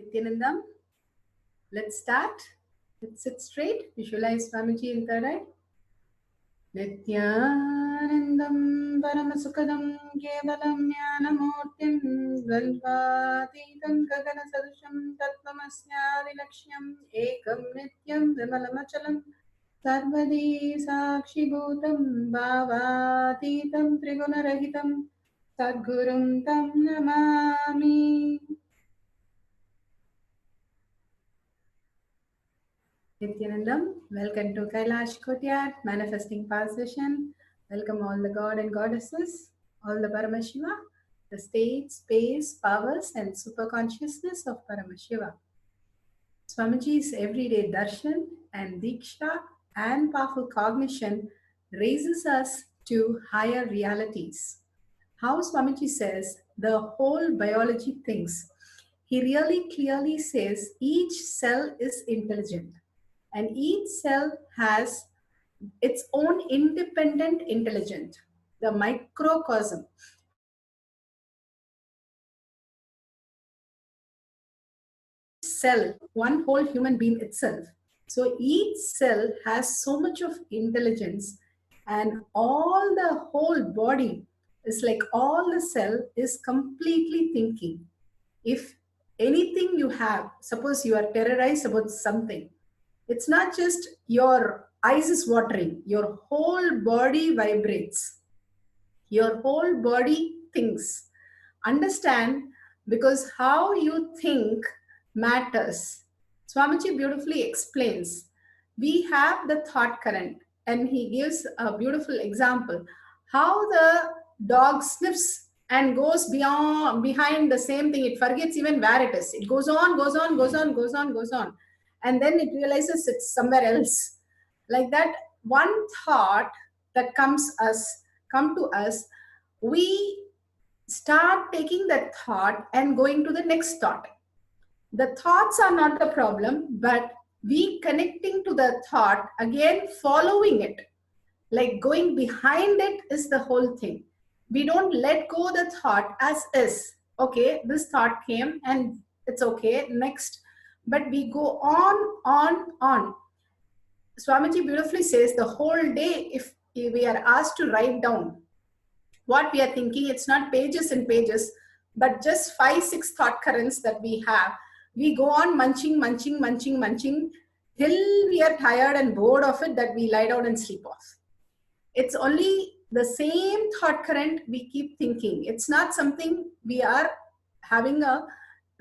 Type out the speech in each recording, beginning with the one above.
Nithyanandam. Let's start. Let's sit straight. Visualize Swamiji in third eye. Nithyanandam Paramasukadam Kevalam Jnanamurtim Dvalvatitam Gagana Sadusham Tattvamasya Laksham Ekam Nityam Vimalamachalam Sarvadi Sakshi Bhutam Bhavatitam Trigunarahitam Sadgurum Tam Namami. Nithyanandam, welcome to Kailash Courtyard, Manifesting Power Session. Welcome all the God and Goddesses, all the Paramashiva, the state, space, powers and super consciousness of Paramashiva. Swamiji's everyday darshan and diksha and powerful cognition raises us to higher realities. How Swamiji says the whole biology thinks. He really clearly says each cell is intelligent. And each cell has its own independent intelligence, the microcosm. Cell, one whole human being itself. So each cell has so much of intelligence, and all the whole body is like all the cell is completely thinking. If anything you have, suppose you are terrorized about something, it's not just your eyes is watering, your whole body vibrates, your whole body thinks. Understand, because how you think matters. Swamiji beautifully explains. We have the thought current, and he gives a beautiful example how the dog sniffs and goes beyond behind the same thing. It forgets even where it is. It goes on, goes on, goes on, goes on, goes on, and then it realizes it's somewhere else. Like that, one thought that come to us, we start taking that thought and going to the next thought. The thoughts are not the problem, but we connecting to the thought, again following it, like going behind it is the whole thing. We don't let go the thought as is. Okay, this thought came and it's okay, next. But we go on. Swamiji beautifully says the whole day, if we are asked to write down what we are thinking, it's not pages and pages, but just 5-6 thought currents that we have. We go on munching till we are tired and bored of it, that we lie down and sleep off. It's only the same thought current we keep thinking. It's not something we are having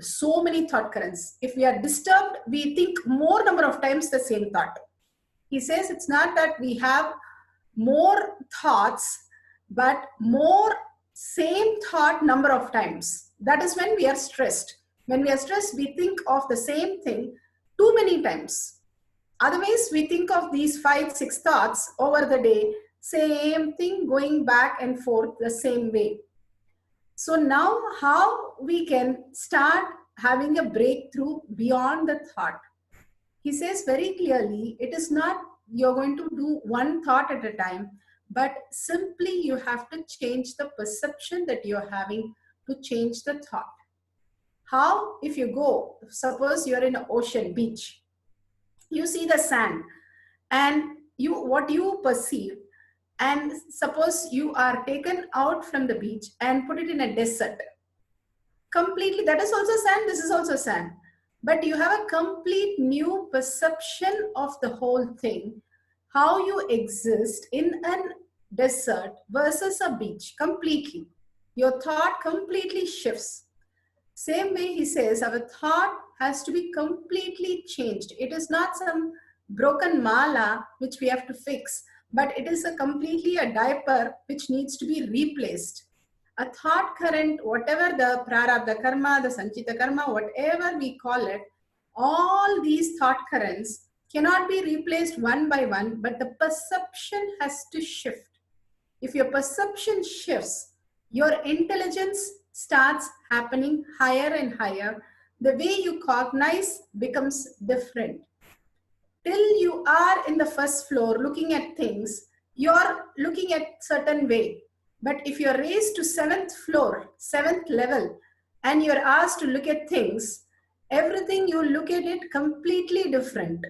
so many thought currents. If we are disturbed, we think more number of times the same thought. He says it's not that we have more thoughts, but more same thought number of times. That is when we are stressed. When we are stressed, we think of the same thing too many times. Otherwise, we think of these 5-6 thoughts over the day, same thing going back and forth the same way. So now how we can start having a breakthrough beyond the thought? He says very clearly, it is not you're going to do one thought at a time, but simply you have to change the perception that you're having to change the thought. How? If you go, suppose you're in an ocean, beach, you see the sand and what you perceive, and suppose you are taken out from the beach and put it in a desert. Completely, that is also sand, this is also sand. But you have a complete new perception of the whole thing, how you exist in a desert versus a beach, completely. Your thought completely shifts. Same way he says, our thought has to be completely changed. It is not some broken mala which we have to fix, but it is completely a diaper which needs to be replaced. A thought current, whatever the prarabdha karma, the sanchita karma, whatever we call it, all these thought currents cannot be replaced one by one, but the perception has to shift. If your perception shifts, your intelligence starts happening higher and higher. The way you cognize becomes different. Till you are in the first floor looking at things, you're looking at certain way. But if you're raised to 7th floor, 7th level, and you're asked to look at things, Everything you look at it completely different.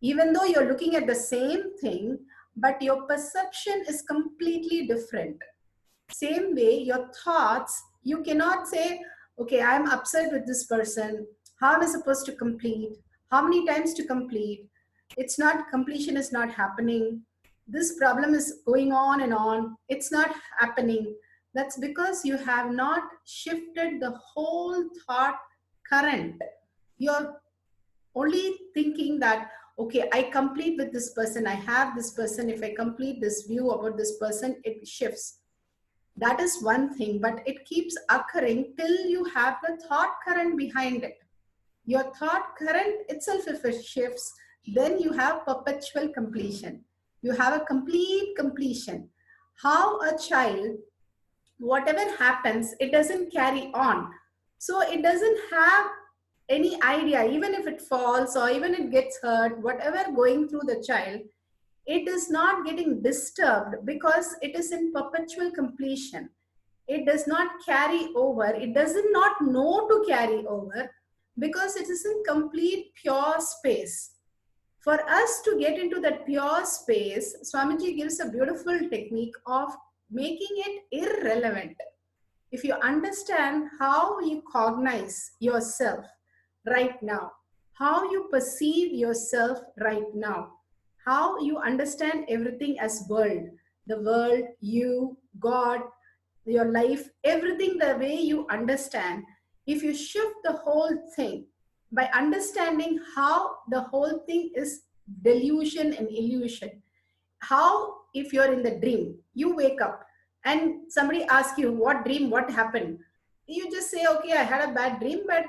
Even though you're looking at the same thing, but your perception is completely different. Same way, your thoughts, you cannot say, okay, I'm upset with this person. How am I supposed to complete? How many times to complete? It's not, completion is not happening. This problem is going on and on. It's not happening. That's because you have not shifted the whole thought current. You're only thinking that, okay, I complete with this person, I have this person, if I complete this view about this person, it shifts. That is one thing, but it keeps occurring till you have the thought current behind it. Your thought current itself, if it shifts, then you have perpetual completion. You have a complete completion. How a child, whatever happens, it doesn't carry on. So it doesn't have any idea, even if it falls or even it gets hurt, whatever going through the child, it is not getting disturbed because it is in perpetual completion. It does not carry over. It does not know to carry over because it is in complete pure space. For us to get into that pure space, Swamiji gives a beautiful technique of making it irrelevant. If you understand how you cognize yourself right now, how you perceive yourself right now, how you understand everything as world, the world, you, God, your life, everything the way you understand, if you shift the whole thing by understanding how the whole thing is delusion and illusion. How, if you're in the dream, you wake up and somebody asks you what dream, what happened, you just say, okay, I had a bad dream, but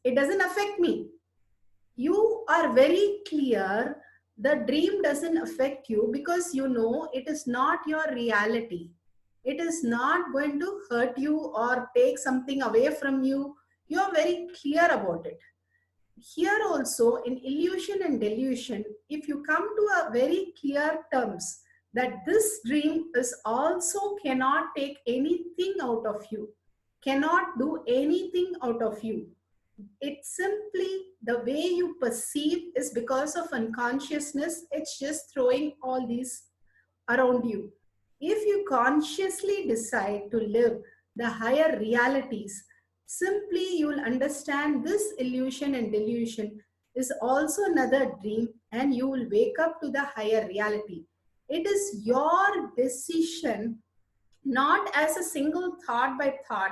it doesn't affect me. You are very clear the dream doesn't affect you because you know it is not your reality. It is not going to hurt you or take something away from you. You are very clear about it. Here also, in illusion and delusion, if you come to a very clear terms that this dream is also cannot take anything out of you, cannot do anything out of you, it's simply the way you perceive is because of unconsciousness. It's just throwing all these around you. If you consciously decide to live the higher realities, simply you will understand this illusion and delusion is also another dream and you will wake up to the higher reality. It is your decision, not as a single thought by thought,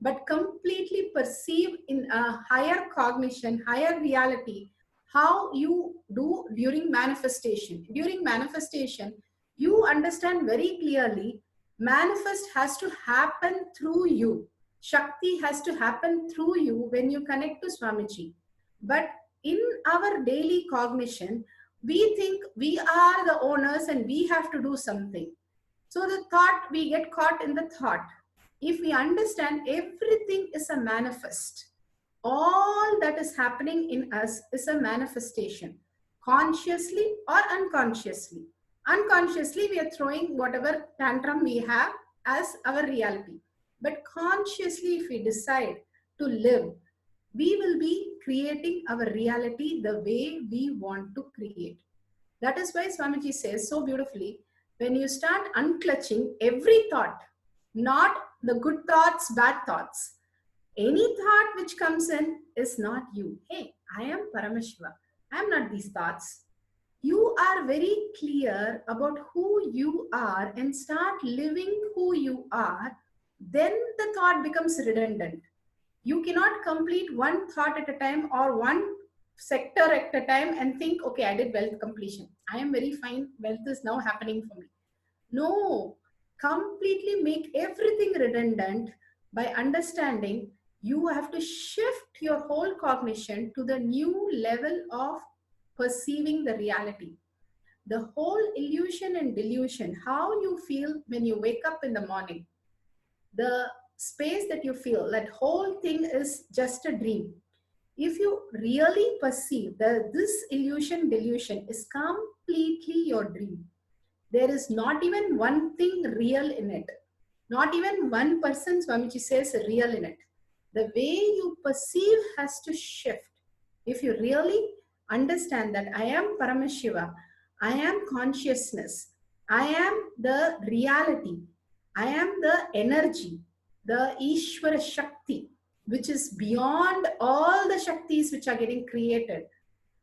but completely perceived in a higher cognition, higher reality, how you do during manifestation. During manifestation, you understand very clearly, manifest has to happen through you. Shakti has to happen through you when you connect to Swamiji. But in our daily cognition, we think we are the owners and we have to do something. So the thought, we get caught in the thought. If we understand everything is a manifest, all that is happening in us is a manifestation, consciously or unconsciously. Unconsciously, we are throwing whatever tantrum we have as our reality. But consciously, if we decide to live, we will be creating our reality the way we want to create. That is why Swamiji says so beautifully, when you start unclutching every thought, not the good thoughts, bad thoughts, any thought which comes in is not you. Hey, I am Paramashiva. I am not these thoughts. You are very clear about who you are and start living who you are, then the thought becomes redundant. You cannot complete one thought at a time or one sector at a time and think, okay, I did wealth completion. I am very fine. Wealth is now happening for me. No, completely make everything redundant by understanding you have to shift your whole cognition to the new level of perceiving the reality. The whole illusion and delusion, how you feel when you wake up in the morning, the space that you feel, that whole thing is just a dream. If you really perceive that this illusion, delusion is completely your dream, there is not even one thing real in it. Not even one person, Swamiji says, real in it. The way you perceive has to shift. If you really understand that I am Paramashiva, I am consciousness, I am the reality, I am the energy, the Ishvara Shakti, which is beyond all the Shaktis which are getting created.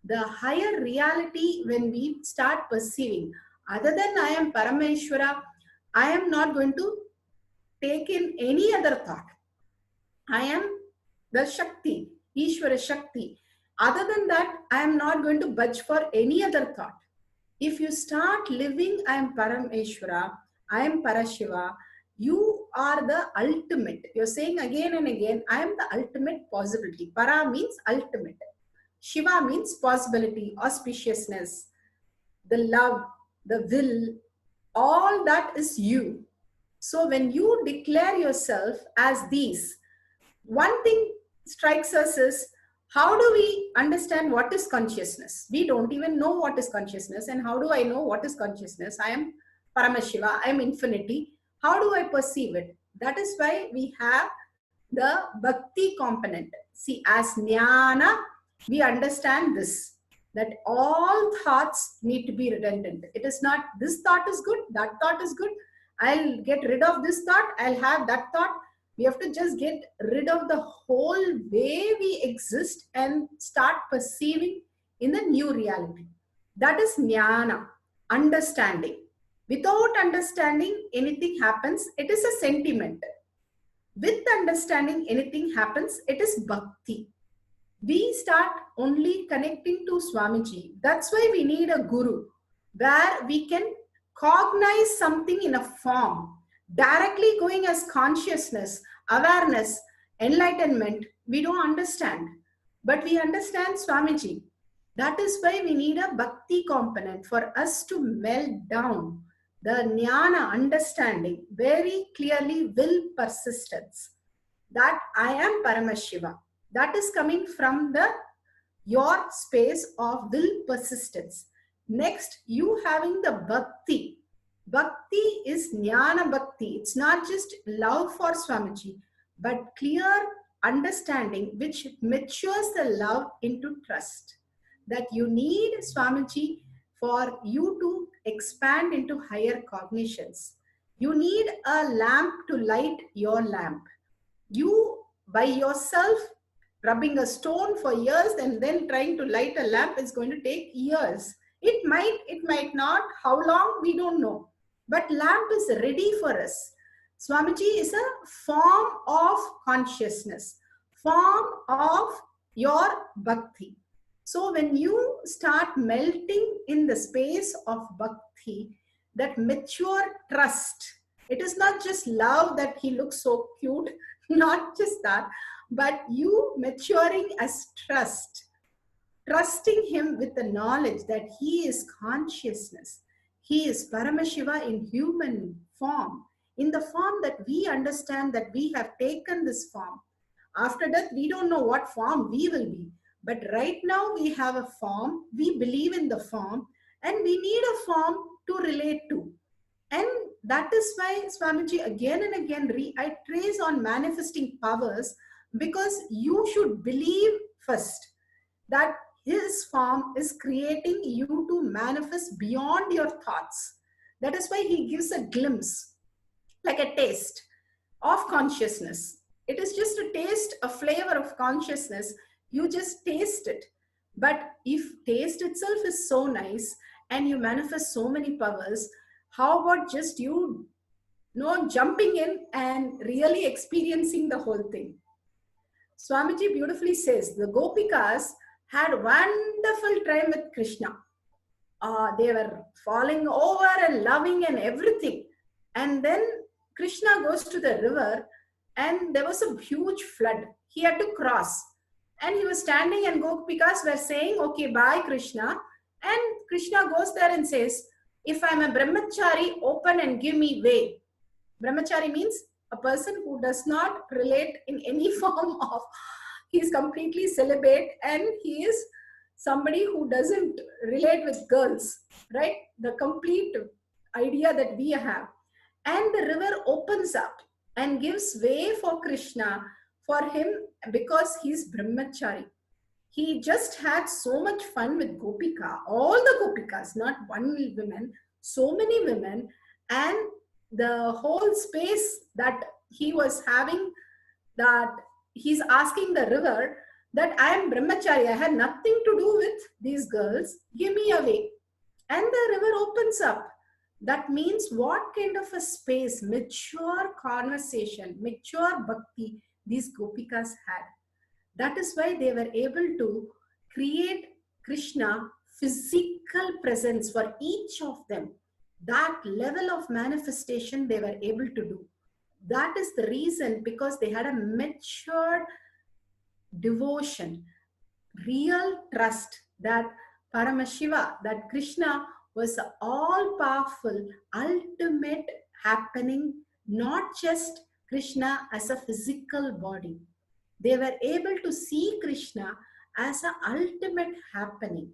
The higher reality, when we start perceiving, other than I am Parameshwara, I am not going to take in any other thought. I am the Shakti, Ishvara Shakti. Other than that, I am not going to budge for any other thought. If you start living, I am Parameshwara, I am Parashiva, you are the ultimate. You're saying again and again, I am the ultimate possibility. Para means ultimate. Shiva means possibility, auspiciousness, the love, the will, all that is you. So when you declare yourself as these, one thing strikes us is, how do we understand what is consciousness? We don't even know what is consciousness. And how do I know what is consciousness? I am Paramashiva, I am infinity. How do I perceive it? That is why we have the bhakti component. See, as jnana, we understand this, that all thoughts need to be redundant. It is not this thought is good, that thought is good. I'll get rid of this thought, I'll have that thought. We have to just get rid of the whole way we exist and start perceiving in the new reality. That is jnana, understanding. Without understanding, anything happens, it is a sentiment. With understanding, anything happens, it is bhakti. We start only connecting to Swamiji. That's why we need a guru, where we can cognize something in a form. Directly going as consciousness, awareness, enlightenment, we don't understand. But we understand Swamiji. That is why we need a bhakti component for us to melt down the jnana understanding very clearly, will persistence. That I am Paramashiva. That is coming from the your space of will persistence. Next, you having the bhakti. Bhakti is jnana bhakti. It's not just love for Swamiji, but clear understanding which matures the love into trust. That you need Swamiji for you to expand into higher cognitions. You need a lamp to light your lamp. You by yourself rubbing a stone for years and then trying to light a lamp is going to take years. It might not. How long, we don't know. But lamp is ready for us. Swamiji is a form of consciousness, form of your bhakti. So when you start melting in the space of bhakti, that mature trust, it is not just love that he looks so cute, not just that, but you maturing as trust, trusting him with the knowledge that he is consciousness. He is Paramashiva in human form, in the form that we understand that we have taken this form. After death, we don't know what form we will be. But right now we have a form, we believe in the form, and we need a form to relate to. And that is why Swamiji again and again reiterates on manifesting powers, because you should believe first that his form is creating you to manifest beyond your thoughts. That is why he gives a glimpse, like a taste of consciousness. It is just a taste, a flavor of consciousness. You just taste it. But if taste itself is so nice and you manifest so many powers, how about just you jumping in and really experiencing the whole thing? Swamiji beautifully says the Gopikas had wonderful time with Krishna. They were falling over and loving and everything. And then Krishna goes to the river and there was a huge flood. He had to cross. And he was standing and Gopikas were saying, okay, bye Krishna. And Krishna goes there and says, if I'm a brahmachari, open and give me way. Brahmachari means a person who does not relate in any form of, he is completely celibate and he is somebody who doesn't relate with girls, right? The complete idea that we have. And the river opens up and gives way for Krishna For him, because he's brahmachari, he just had so much fun with Gopika, all the Gopikas, not one woman, so many women, and the whole space that he was having, that he's asking the river that I am brahmachari, I had nothing to do with these girls, give me a way. And the river opens up. That means what kind of a space, mature conversation, mature bhakti these Gopikas had. That is why they were able to create Krishna physical presence for each of them. That level of manifestation they were able to do. That is the reason, because they had a matured devotion, real trust that Paramashiva, that Krishna was all powerful, ultimate happening, not just Krishna as a physical body. They were able to see Krishna as an ultimate happening.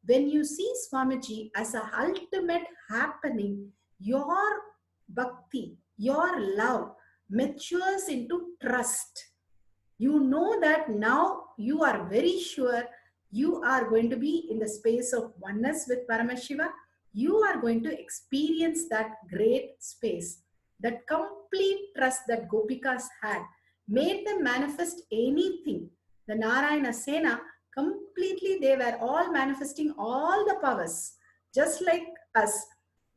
When you see Swamiji as an ultimate happening, your bhakti, your love matures into trust. You know that now you are very sure you are going to be in the space of oneness with Paramashiva. You are going to experience that great space. That complete trust that Gopikas had made them manifest anything. The Narayana Sena, completely they were all manifesting all the powers, just like us,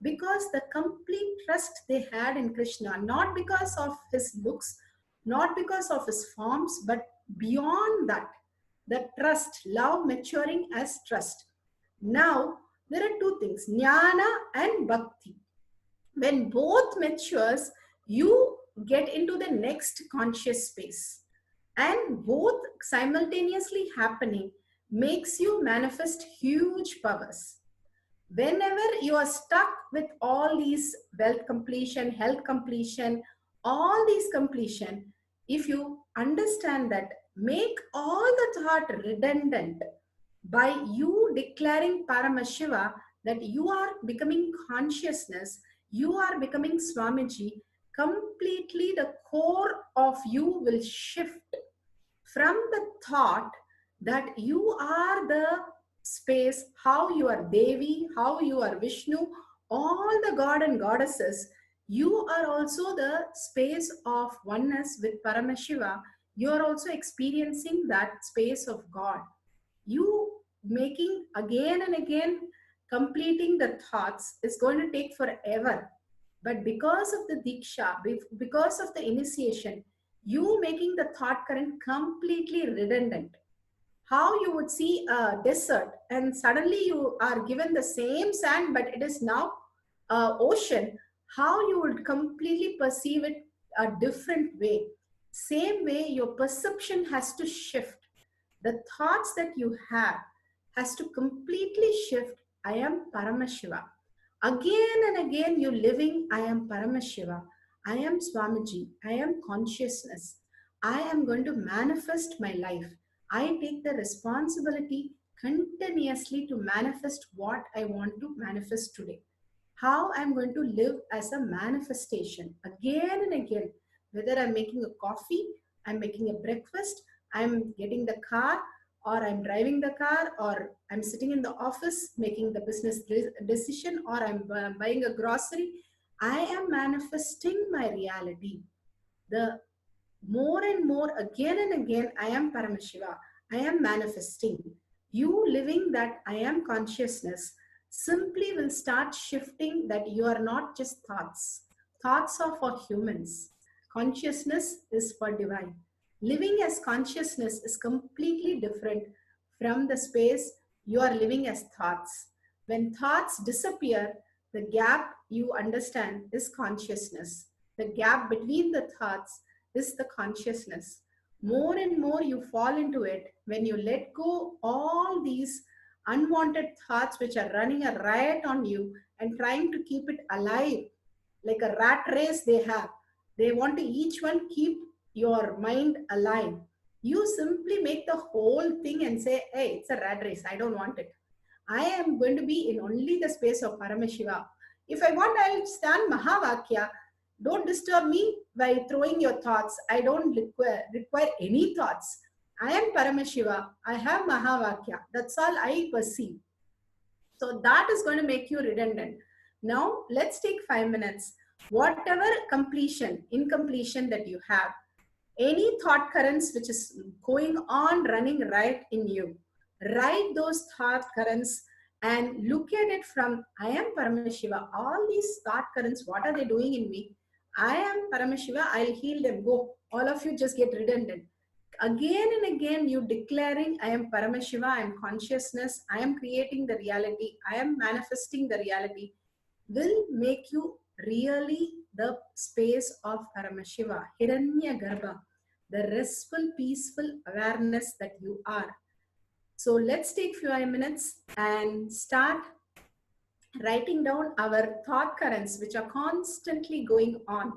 because the complete trust they had in Krishna, not because of his looks, not because of his forms, but beyond that, the trust, love maturing as trust. Now, there are two things, jnana and bhakti. When both matures, you get into the next conscious space. And both simultaneously happening makes you manifest huge powers. Whenever you are stuck with all these wealth completion, health completion, all these completion, if you understand that, make all the thought redundant by you declaring Paramashiva, that you are becoming consciousness, you are becoming Swamiji, completely the core of you will shift from the thought that you are the space, how you are Devi, how you are Vishnu, all the god and goddesses, you are also the space of oneness with Paramashiva. You are also experiencing that space of God. You making again and again, completing the thoughts is going to take forever. But because of the Diksha, because of the initiation, you making the thought current completely redundant. How you would see a desert and suddenly you are given the same sand, but it is now ocean. How you would completely perceive it a different way. Same way, your perception has to shift. The thoughts that you have has to completely shift. I am Paramashiva. Again and again, you living, I am Paramashiva. I am Swamiji. I am consciousness. I am going to manifest my life. I take the responsibility continuously to manifest what I want to manifest today. How I'm going to live as a manifestation again and again. Whether I'm making a coffee, I'm making a breakfast, I'm getting the car, or I'm driving the car, or I'm sitting in the office making the business decision, or I'm buying a grocery, I am manifesting my reality. The more and more, again and again, I am Paramashiva. I am manifesting. You living that I am consciousness simply will start shifting that you are not just thoughts. Thoughts are for humans. Consciousness is for divine. Living as consciousness is completely different from the space you are living as thoughts. When thoughts disappear, the gap you understand is consciousness. The gap between the thoughts is the consciousness. More and more you fall into it when you let go all these unwanted thoughts which are running a riot on you and trying to keep it alive, like a rat race they have. They want to each one keep your mind alive. You simply make the whole thing and say, hey, it's a rat race. I don't want it. I am going to be in only the space of Paramashiva. If I want, I'll stand Mahavakya. Don't disturb me by throwing your thoughts. I don't require any thoughts. I am Paramashiva. I have Mahavakya. That's all I perceive. So that is going to make you redundant. Now let's take 5 minutes. Whatever completion, incompletion that you have, any thought currents which is going on running right in you, write those thought currents and look at it from I am Paramashiva. All these thought currents, what are they doing in me? I am Paramashiva. I'll heal them. Go. All of you just get redundant. Again and again, you declaring, I am Paramashiva, I am consciousness, I am creating the reality, I am manifesting the reality, will make you really the space of Paramashiva, Hiranya Garbha, the restful, peaceful awareness that you are. So let's take few minutes and start writing down our thought currents which are constantly going on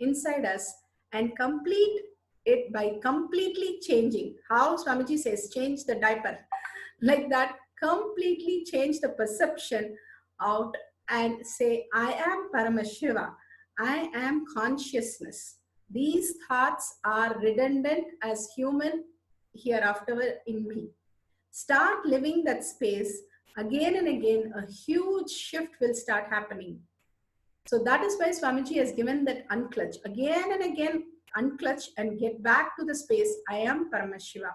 inside us and complete it by completely changing. How Swamiji says, change the diaper. Like that, completely change the perception out and say, I am Paramashiva. I am consciousness. These thoughts are redundant as human hereafter in me. Start living that space again and again. A huge shift will start happening. So that is why Swamiji has given that unclutch. Again and again, unclutch and get back to the space, I am Paramashiva.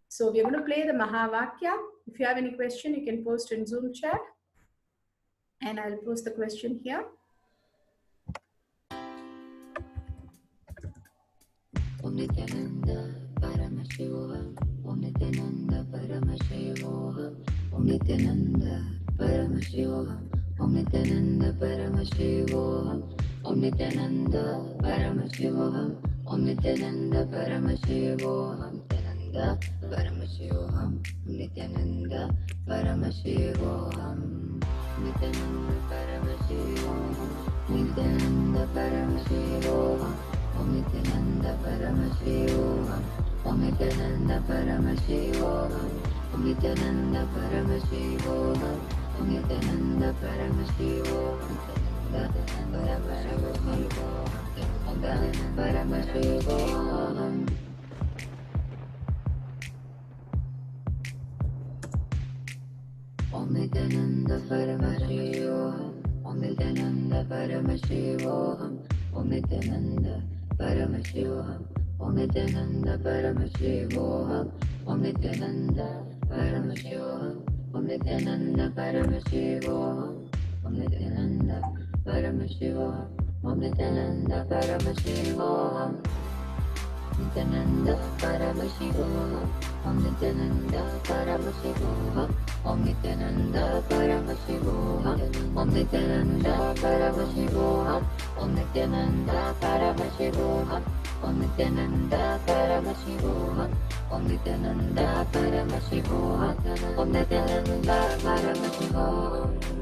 So we are going to play the Mahavakya. If you have any question, you can post in Zoom chat. And I'll post the question here. Om Nithyananda Paramashivam, Om Nithyananda Paramashivam, Om Nithyananda Paramashivam, Om Nithyananda Paramashivam, Om Nithyananda Paramashivam, Om Nithyananda Paramashivam, Nithyananda Paramashivam, Nithyananda Paramashivam, Nithyananda Paramashivam, Nithyananda Paramashivam. Om Nithyananda Paramashivam, Om Nithyananda Paramashivam, Om Nithyananda Paramashivam, Om Nithyananda Paramashivam, Nithyananda Paramashivam. Om Nithyananda Paramashivam, Om Nithyananda Paramashivam, Om Nithyananda Paramashivam, Om Nithyananda Paramashivam, Om Nithyananda Paramashivam, Om Nithyananda Paramashivam, Om Nithyananda Paramashivam, Om Nithyananda Paramashivam, Nithyananda Paramashivam, Om Nithyananda Paramashivam, Om Nithyananda Paramashivam, Om Nithyananda Paramashivam, Om Nithyananda Paramashivam, Om Nithyananda Paramashivam, Om Nithyananda Paramashivam, Om Nithyananda Paramashivam.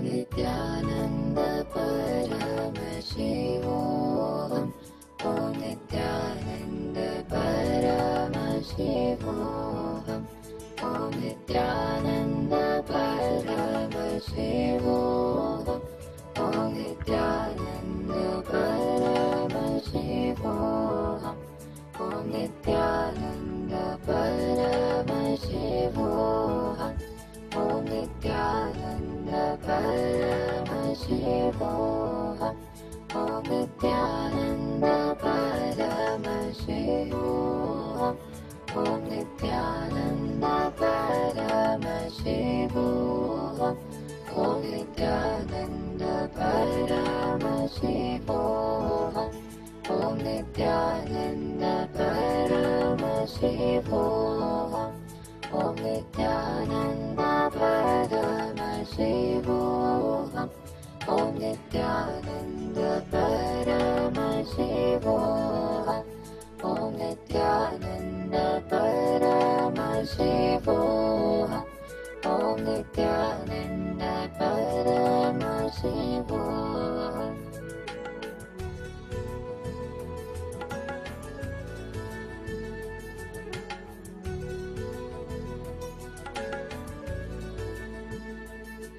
Nithyananda Paramashivam, Om Nithyananda Paramashivam, Om Nithyananda Paramashivam, Om Nithyananda Paramashivam, Om Nithyananda Paramashivam, Om Nithyananda Paramashivam, Om Nithyananda Paramashivam, Om Nithyananda Paramashivam, Paramashivam. Om Nithyananda Paramashivam. Om Nithyananda Paramashivam. Om Nithyananda Paramashivam. Om Nithyananda Paramashivam. Om Nithyananda Paramashivam.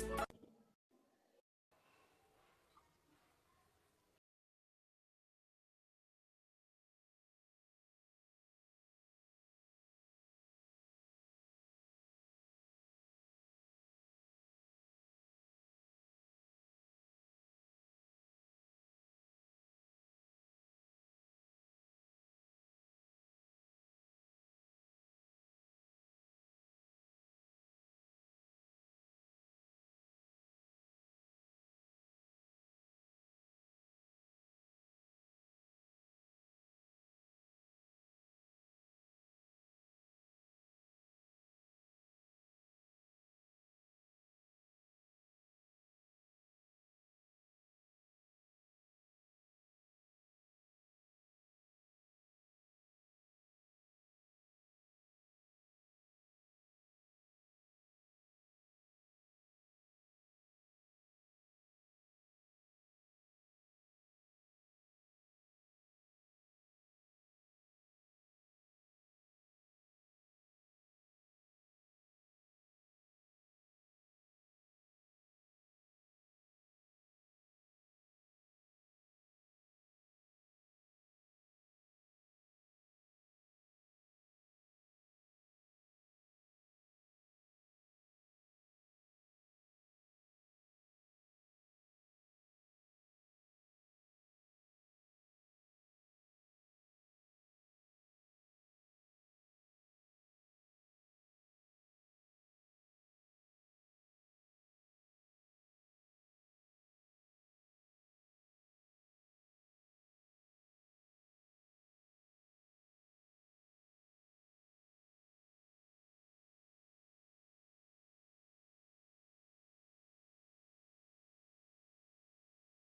Om Nithyananda Paramashivam.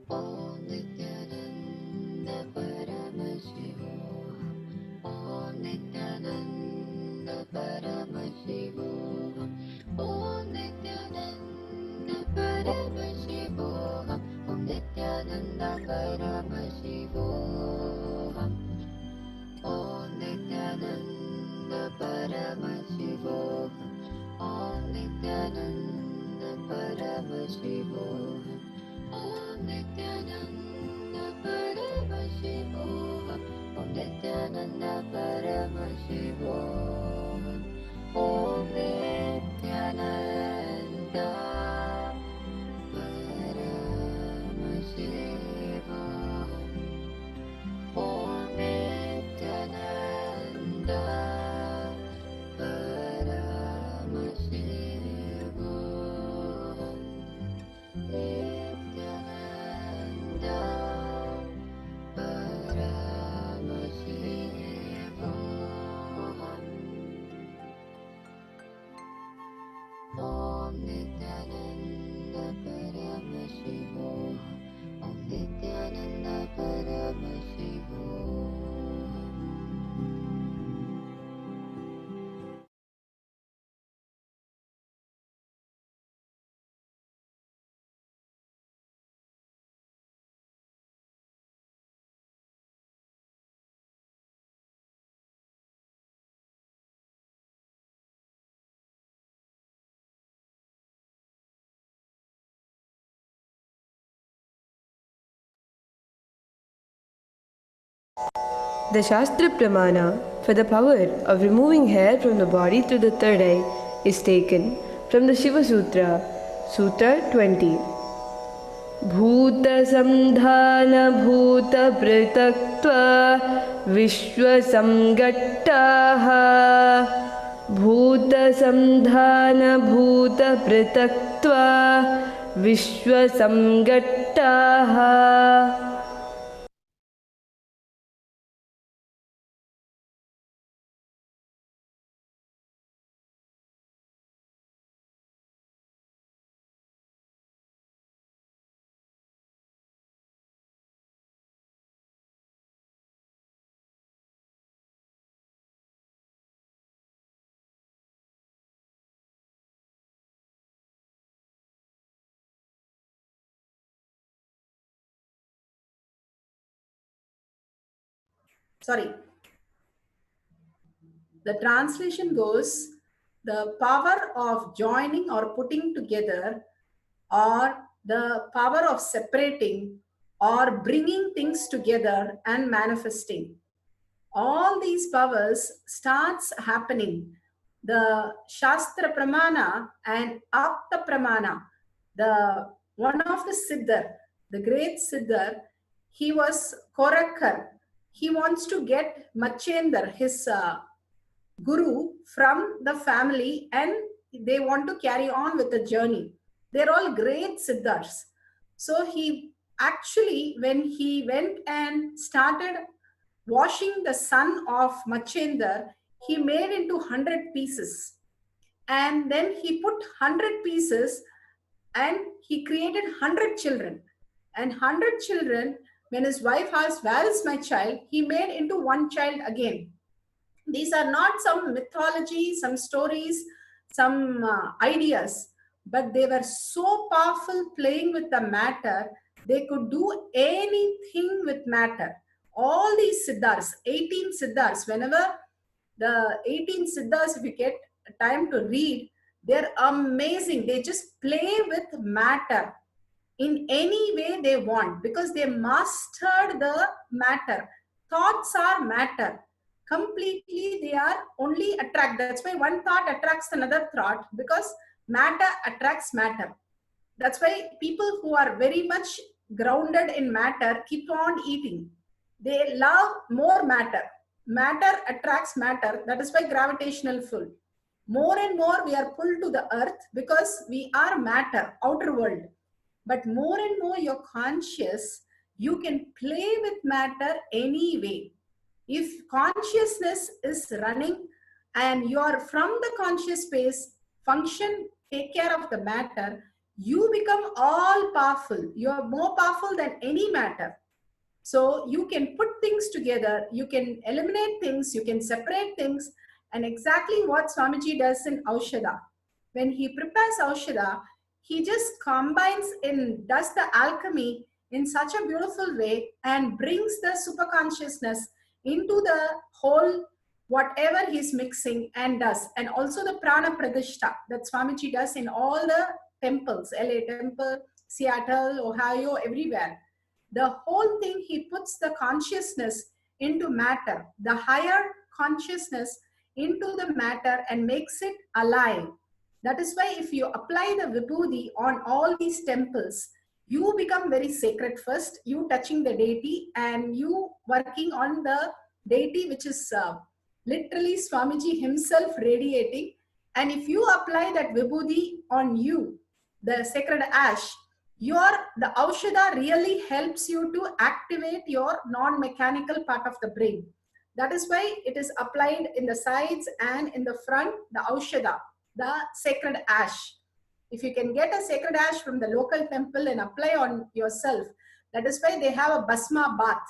Om Nithyananda Paramashivam. Om Nithyananda Paramashivam. Om Nithyananda Paramashivam. Om Nithyananda Paramashivam. Om Nithyananda Paramashivam. Om Nithyananda Paramashivam. Om Nithyananda Paramashivam. Om Nithyananda Paramashivam. Om Nithyananda Paramashivam. Nithyananda Paramashivam. Om Nithyananda Paramashivam. Om Nithyananda Paramashivam. The Shastra Pramana for the power of removing hair from the body through the third eye is taken from the Shiva Sutra, Sutra 20. भूतसंधानभूतपृथक्त्वा विश्वसंघट्टाः भूतसंधानभूतपृथक्त्वा विश्वसंघट्टाः. Sorry. The translation goes, the power of joining or putting together, or the power of separating or bringing things together and manifesting. All these powers starts happening. The Shastra Pramana and Apta Pramana, the one of the Siddhar, the great Siddhar, he was Korakar. He wants to get Machendar, his guru, from the family, and they want to carry on with the journey. They're all great Siddhars. So he actually, when he went and started washing the son of Machendar, he made into 100 pieces. And then he put 100 pieces and he created 100 children. And 100 children, when his wife asked, where is my child? He made into one child again. These are not some mythology, some stories, some ideas, but they were so powerful playing with the matter. They could do anything with matter. All these siddhars, 18 siddhars, whenever the 18 siddhars, if you get time to read, they're amazing. They just play with matter in any way they want because they mastered the matter. Thoughts are matter. Completely, they are only attract. That's why one thought attracts another thought because matter attracts matter. That's why people who are very much grounded in matter keep on eating. They love more matter. Matter attracts matter. That is why gravitational pull. More and more we are pulled to the earth because we are matter, outer world. But more and more you're conscious, you can play with matter anyway. If consciousness is running and you are from the conscious space, function, take care of the matter, you become all powerful. You are more powerful than any matter. So you can put things together, you can eliminate things, you can separate things, and exactly what Swamiji does in Aushadha. When he prepares Aushadha, he just combines in, does the alchemy in such a beautiful way and brings the superconsciousness into the whole, whatever he's mixing and does. And also the prana pradishta that Swamiji does in all the temples, LA temple, Seattle, Ohio, everywhere. The whole thing, he puts the consciousness into matter, the higher consciousness into the matter and makes it alive. That is why if you apply the vibhuti on all these temples, you become very sacred first, you touching the deity and you working on the deity, which is literally Swamiji himself radiating. And if you apply that vibhuti on you, the sacred ash, the Aushadha really helps you to activate your non-mechanical part of the brain. That is why it is applied in the sides and in the front, the Aushadha, the sacred ash. If you can get a sacred ash from the local temple and apply on yourself, that is why they have a Bhasma bath.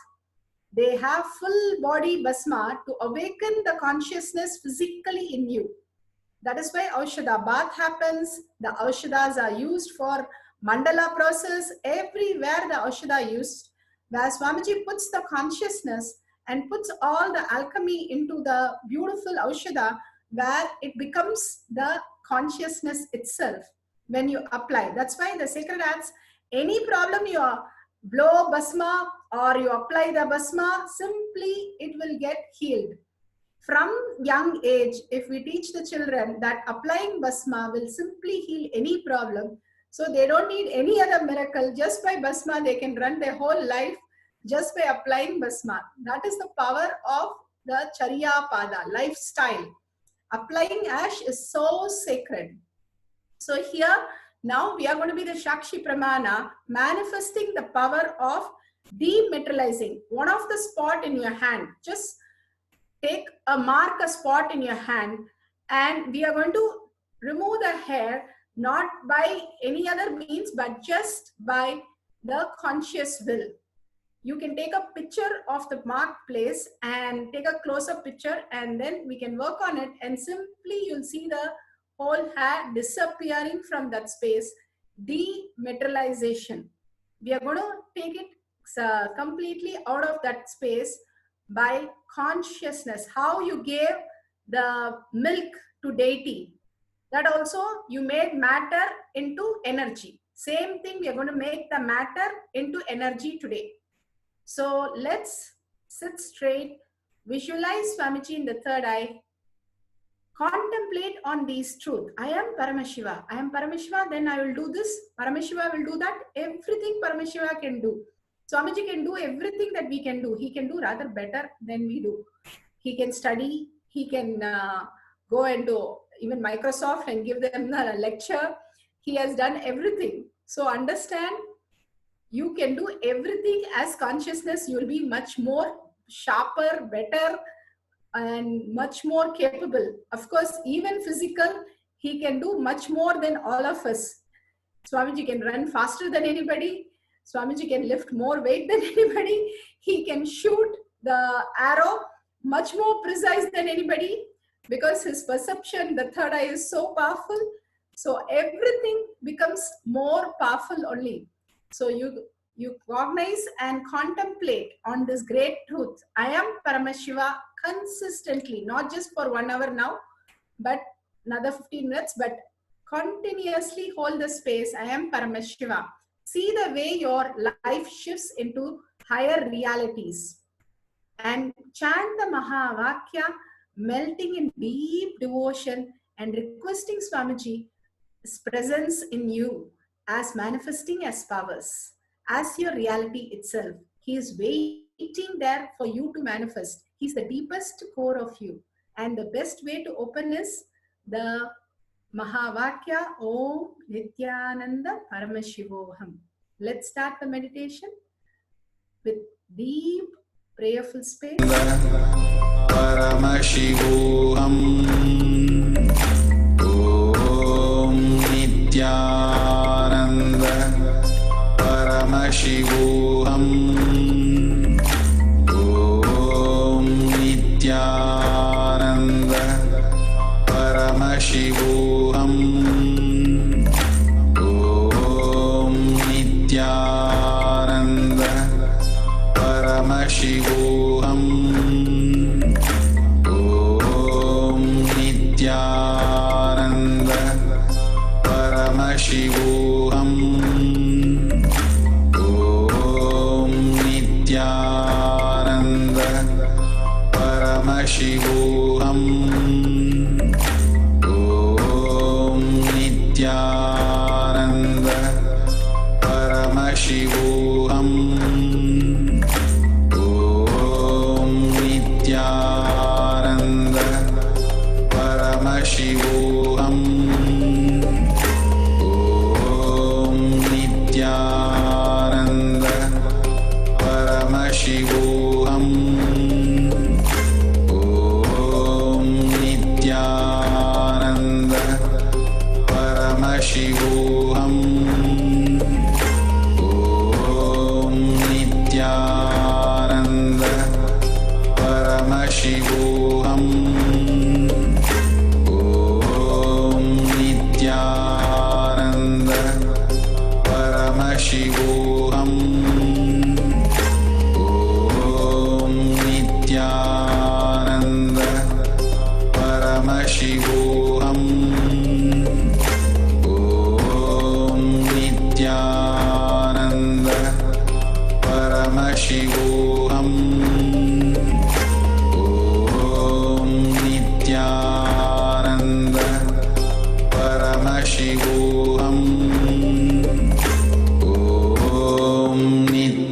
They have full body Bhasma to awaken the consciousness physically in you. That is why Aushadha bath happens. The Aushadhas are used for mandala process. Everywhere the Aushadha used, where Swamiji puts the consciousness and puts all the alchemy into the beautiful Aushadha, where it becomes the consciousness itself when you apply. That's why the sacred acts, any problem you blow Bhasma or you apply the Bhasma, simply it will get healed. From young age, if we teach the children that applying Bhasma will simply heal any problem, So they don't need any other miracle. Just by Bhasma, they can run their whole life just by applying Bhasma. That is the power of the Charya Pada, lifestyle. Applying ash is so sacred. So here, now we are going to be the Shakshi Pramana, manifesting the power of dematerializing. One of the spot in your hand, just mark a spot in your hand, and we are going to remove the hair, not by any other means, but just by the conscious will. You can take a picture of the marked place and take a close-up picture, and then we can work on it, and simply you'll see the whole hair disappearing from that space. Dematerialization. We are going to take it completely out of that space by consciousness. How you gave the milk to deity, that also you made matter into energy. Same thing, we are going to make the matter into energy today. So let's sit straight, visualize Swamiji in the third eye, contemplate on these truths. I am Paramashiva. I am Paramashiva, then I will do this. Paramashiva will do that. Everything Paramashiva can do. Swamiji can do everything that we can do. He can do rather better than we do. He can study. He can go into even Microsoft and give them a lecture. He has done everything. So understand, you can do everything as consciousness. You will be much more sharper, better, and much more capable. Of course, even physical, he can do much more than all of us. Swamiji can run faster than anybody. Swamiji can lift more weight than anybody. He can shoot the arrow much more precise than anybody, because his perception, the third eye, is so powerful. So everything becomes more powerful only. So you cognize and contemplate on this great truth. I am Paramashiva consistently, not just for 1 hour now, but another 15 minutes, but continuously hold the space. I am Paramashiva. See the way your life shifts into higher realities. And chant the Mahavakya, melting in deep devotion and requesting Swamiji's presence in you as manifesting as powers, as your reality itself. He is waiting there for you to manifest. He's the deepest core of you. And the best way to open is the Mahavakya Om Nithyananda Paramashivoham. Let's start the meditation with deep prayerful space. Paramashivoham Om Nithyananda Paramashivoham Om Nithyananda Paramashivoham Om Nithyananda Paramashivoham Om Nithyananda Paramashivoham Om Nithyananda Paramashivoham Om Nithyananda Paramashivoham Om Nithyananda Paramashivoham Om Nithyananda Paramashivoham Om Nithyananda Paramashivoham Om Nithyananda Paramashivoham Om Nithyananda Paramashivoham Om Nithyananda Paramashivoham Om Nithyananda Paramashivoham Om Nithyananda Paramashivoham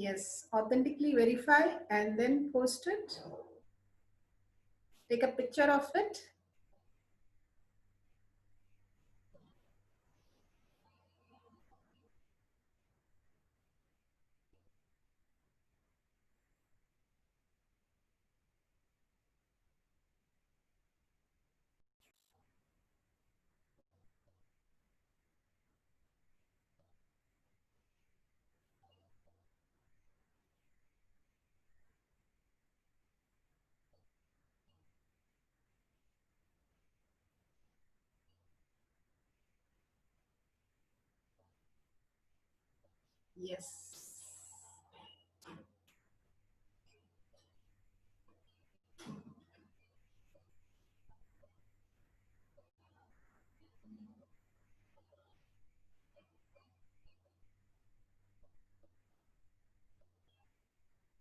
Yes, authentically verify and then post it. Take a picture of it. Yes.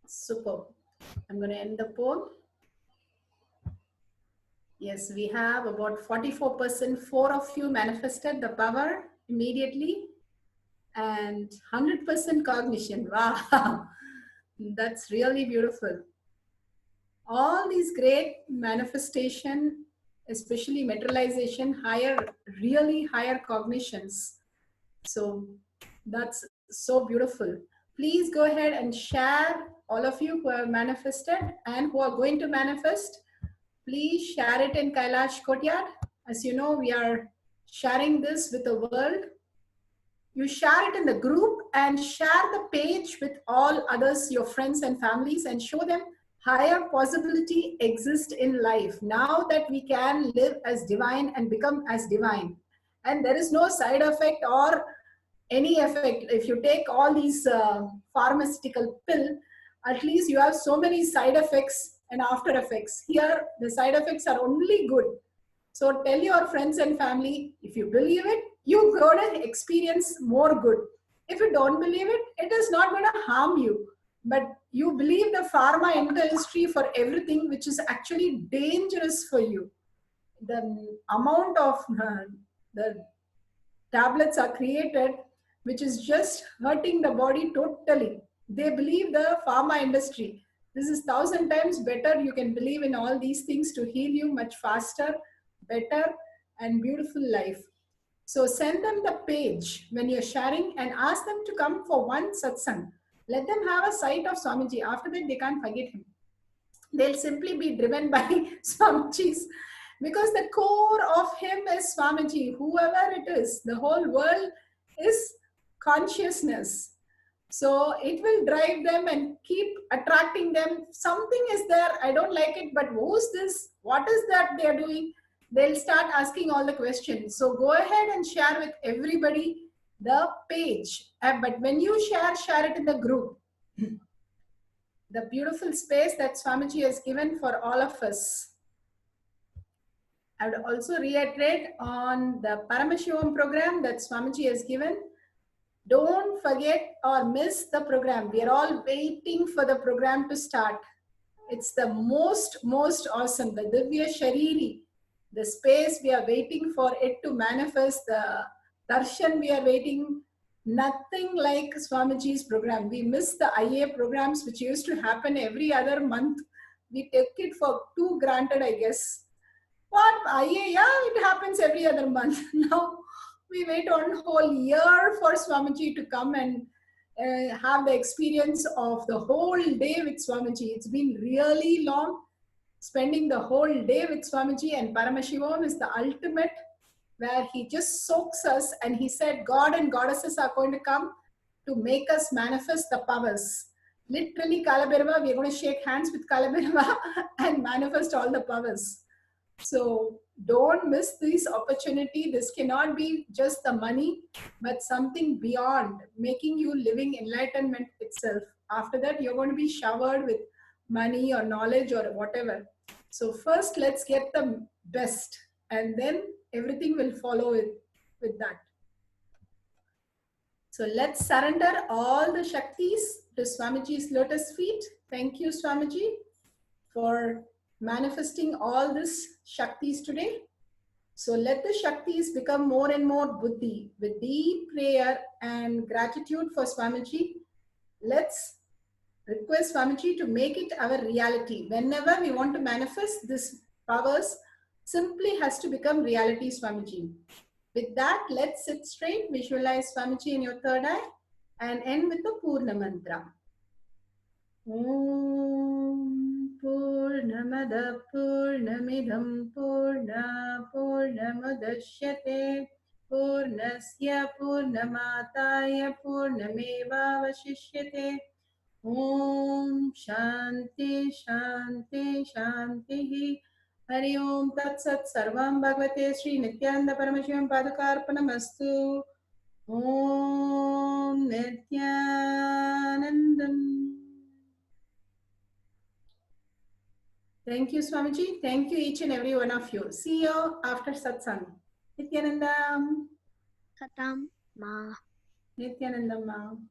Super. I'm going to end the poll. Yes, we have about 44%. Four of you manifested the power immediately, and 100% cognition. Wow, that's really beautiful. All these great manifestation, especially materialization, really higher cognitions. So that's so beautiful. Please go ahead and share, all of you who have manifested and who are going to manifest. Please share it in Kailash Courtyard. As you know, we are sharing this with the world. You share it in the group and share the page with all others, your friends and families, and show them higher possibility exists in life. Now that we can live as divine and become as divine. And there is no side effect or any effect. If you take all these pharmaceutical pill, at least you have so many side effects and after effects. Here, the side effects are only good. So tell your friends and family, if you believe it, you're going to experience more good. If you don't believe it, it is not going to harm you. But you believe the pharma industry for everything, which is actually dangerous for you. The amount of the tablets are created, which is just hurting the body totally. They believe the pharma industry. This is 1,000 times better. You can believe in all these things to heal you much faster, better, and beautiful life. So send them the page when you're sharing and ask them to come for one satsang. Let them have a sight of Swamiji. After that, they can't forget him. They'll simply be driven by Swamiji's, because the core of him is Swamiji. Whoever it is, the whole world is consciousness. So it will drive them and keep attracting them. Something is there, I don't like it, but who's this? What is that they're doing? They'll start asking all the questions. So go ahead and share with everybody the page. But when you share it in the group. The beautiful space that Swamiji has given for all of us. I would also reiterate on the Paramashivam program that Swamiji has given. Don't forget or miss the program. We are all waiting for the program to start. It's the most awesome, the Divya Shariri, the space we are waiting for it to manifest, the darshan we are waiting. Nothing like Swamiji's program. We miss the IA programs which used to happen every other month. We take it for too granted, I guess. What IA? Yeah, it happens every other month. Now we wait on whole year for Swamiji to come and have the experience of the whole day with Swamiji. It's been really long spending the whole day with Swamiji, and Paramashivam is the ultimate, where he just soaks us, and he said God and goddesses are going to come to make us manifest the powers. Literally, Kalabhairava, we are going to shake hands with Kalabhairava and manifest all the powers. So don't miss this opportunity. This cannot be just the money, but something beyond, making you living enlightenment itself. After that, you're going to be showered with money or knowledge or whatever. So first, let's get the best, and then everything will follow with that. So let's surrender all the Shaktis to Swamiji's lotus feet. Thank you, Swamiji, for manifesting all these Shaktis today. So let the Shaktis become more and more Buddhi. With deep prayer and gratitude for Swamiji, let's request Swamiji to make it our reality. Whenever we want to manifest this powers, simply has to become reality, Swamiji. With that, let's sit straight, visualize Swamiji in your third eye, and end with the Purna Mantra. Om Purnamada Purnamidam Purna Purnamudashyate Purnasya Purnamataya Purnameva Vashishyate. Om Shanti Shanti Shanti. Hari Om Tat Sat Sarvam Bhagavate Sri Nithyananda Paramashivam Padukarpanamastu. Om Nithyanandam. Thank you, Swamiji. Thank you, each and every one of you. See you after satsang. Nithyanandam. Satam Ma. Nithyanandam.